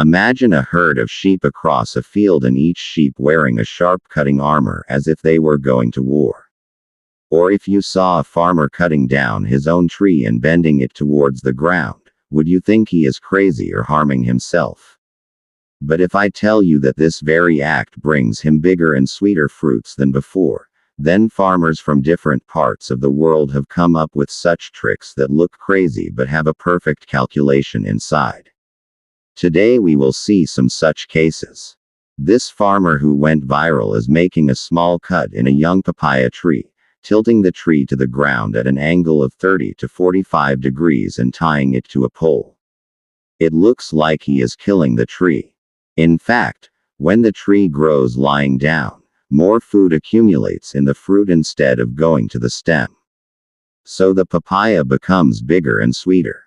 Imagine a herd of sheep across a field and each sheep wearing a sharp cutting armor as if they were going to war. Or if you saw a farmer cutting down his own tree and bending it towards the ground, would you think he is crazy or harming himself? But if I tell you that this very act brings him bigger and sweeter fruits than before, then farmers from different parts of the world have come up with such tricks that look crazy but have a perfect calculation inside. Today we will see some such cases. This farmer who went viral is making a small cut in a young papaya tree, tilting the tree to the ground at an angle of 30 to 45 degrees and tying it to a pole. It looks like he is killing the tree. In fact, when the tree grows lying down, more food accumulates in the fruit instead of going to the stem. So the papaya becomes bigger and sweeter.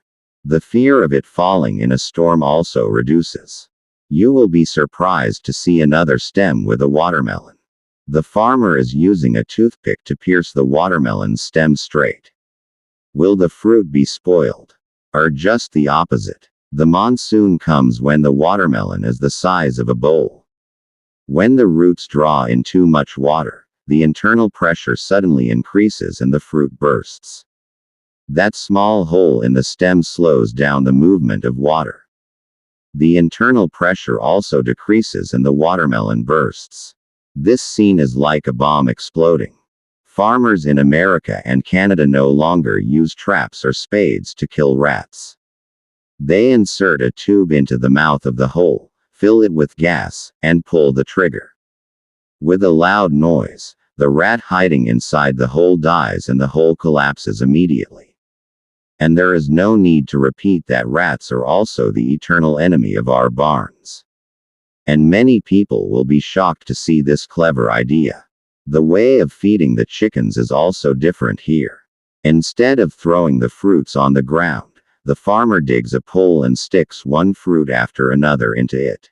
The fear of it falling in a storm also reduces. You will be surprised to see another stem with a watermelon. The farmer is using a toothpick to pierce the watermelon's stem straight. Will the fruit be spoiled? Or just the opposite? The monsoon comes when the watermelon is the size of a bowl. When the roots draw in too much water, the internal pressure suddenly increases and the fruit bursts. That small hole in the stem slows down the movement of water. The internal pressure also decreases and the watermelon bursts. This scene is like a bomb exploding. Farmers in America and Canada no longer use traps or spades to kill rats. They insert a tube into the mouth of the hole, fill it with gas, and pull the trigger. With a loud noise, the rat hiding inside the hole dies and the hole collapses immediately. And there is no need to repeat that rats are also the eternal enemy of our barns. And many people will be shocked to see this clever idea. The way of feeding the chickens is also different here. Instead of throwing the fruits on the ground, the farmer digs a pole and sticks one fruit after another into it.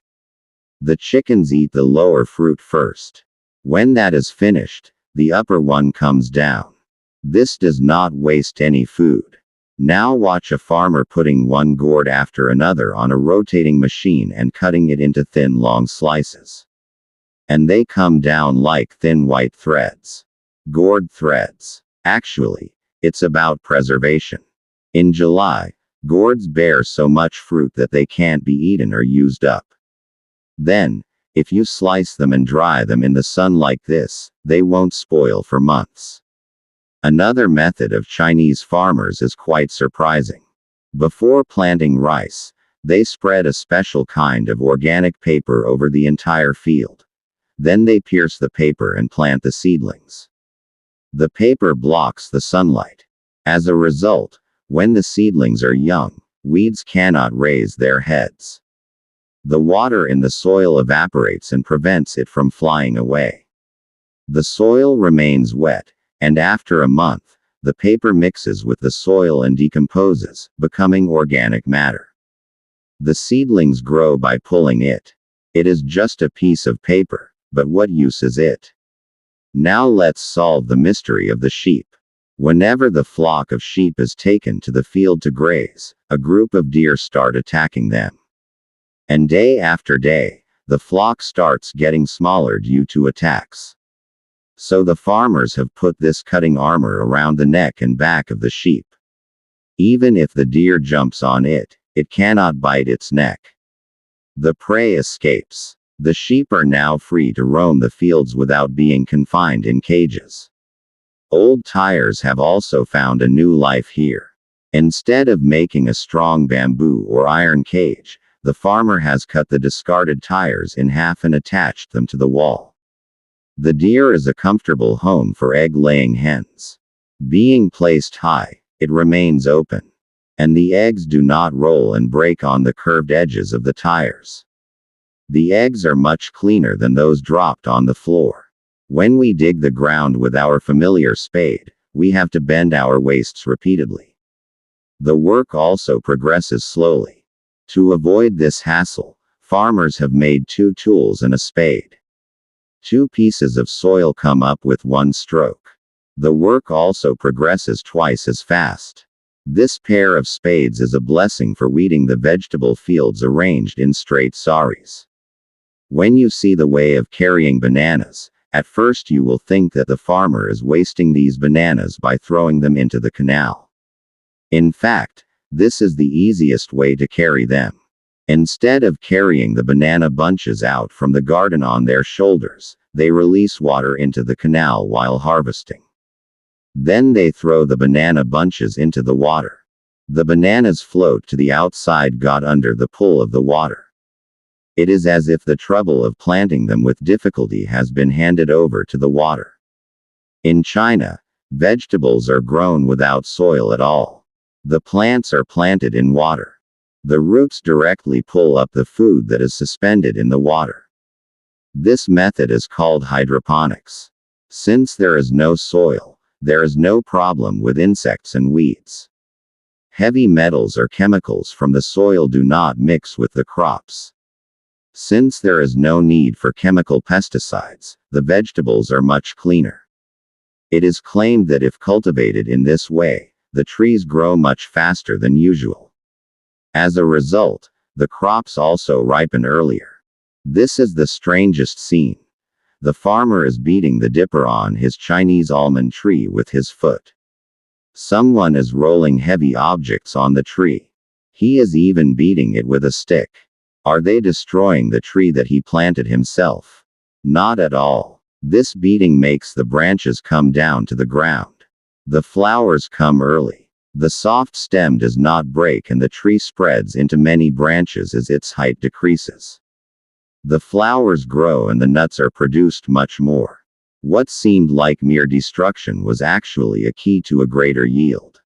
The chickens eat the lower fruit first. When that is finished, the upper one comes down. This does not waste any food. Now watch a farmer putting one gourd after another on a rotating machine and cutting it into thin long slices. And they come down like thin white threads. Gourd threads. Actually, it's about preservation. In July, gourds bear so much fruit that they can't be eaten or used up. Then, if you slice them and dry them in the sun like this, they won't spoil for months. Another method of Chinese farmers is quite surprising. Before planting rice, they spread a special kind of organic paper over the entire field. Then they pierce the paper and plant the seedlings. The paper blocks the sunlight. As a result, when the seedlings are young, weeds cannot raise their heads. The water in the soil evaporates and prevents it from flying away. The soil remains wet, and after a month, the paper mixes with the soil and decomposes, becoming organic matter. The seedlings grow by pulling it. It is just a piece of paper, but what use is it? Now let's solve the mystery of the sheep. Whenever the flock of sheep is taken to the field to graze, a group of deer start attacking them. And day after day, the flock starts getting smaller due to attacks. So the farmers have put this cutting armor around the neck and back of the sheep. Even if the deer jumps on it, it cannot bite its neck. The prey escapes. The sheep are now free to roam the fields without being confined in cages. Old tires have also found a new life here. Instead of making a strong bamboo or iron cage, the farmer has cut the discarded tires in half and attached them to the wall. The deer is a comfortable home for egg-laying hens. Being placed high, it remains open. And the eggs do not roll and break on the curved edges of the tires. The eggs are much cleaner than those dropped on the floor. When we dig the ground with our familiar spade, we have to bend our waists repeatedly. The work also progresses slowly. To avoid this hassle, farmers have made two tools and a spade. Two pieces of soil come up with one stroke. The work also progresses twice as fast. This pair of spades is a blessing for weeding the vegetable fields arranged in straight saris. When you see the way of carrying bananas, at first you will think that the farmer is wasting these bananas by throwing them into the canal. In fact, this is the easiest way to carry them. Instead of carrying the banana bunches out from the garden on their shoulders, they release water into the canal while harvesting. Then they throw the banana bunches into the water. The bananas float to the outside got under the pull of the water. It is as if the trouble of planting them with difficulty has been handed over to the water. In China, vegetables are grown without soil at all. The plants are planted in water. The roots directly pull up the food that is suspended in the water. This method is called hydroponics. Since there is no soil, there is no problem with insects and weeds. Heavy metals or chemicals from the soil do not mix with the crops. Since there is no need for chemical pesticides, the vegetables are much cleaner. It is claimed that if cultivated in this way, the trees grow much faster than usual. As a result, the crops also ripen earlier. This is the strangest scene. The farmer is beating the dipper on his Chinese almond tree with his foot. Someone is rolling heavy objects on the tree. He is even beating it with a stick. Are they destroying the tree that he planted himself? Not at all. This beating makes the branches come down to the ground. The flowers come early. The soft stem does not break and the tree spreads into many branches as its height decreases. The flowers grow and the nuts are produced much more. What seemed like mere destruction was actually a key to a greater yield.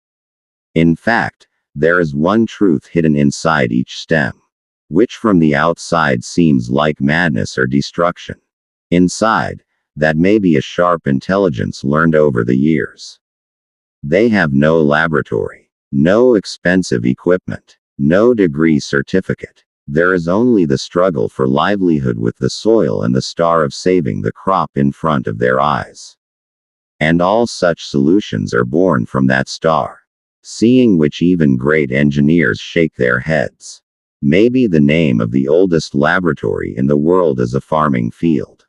In fact, there is one truth hidden inside each stem, which from the outside seems like madness or destruction. Inside, that may be a sharp intelligence learned over the years. They have no laboratory, no expensive equipment, no degree certificate. There is only the struggle for livelihood with the soil and the star of saving the crop in front of their eyes. And all such solutions are born from that star, seeing which even great engineers shake their heads. Maybe the name of the oldest laboratory in the world is a farming field.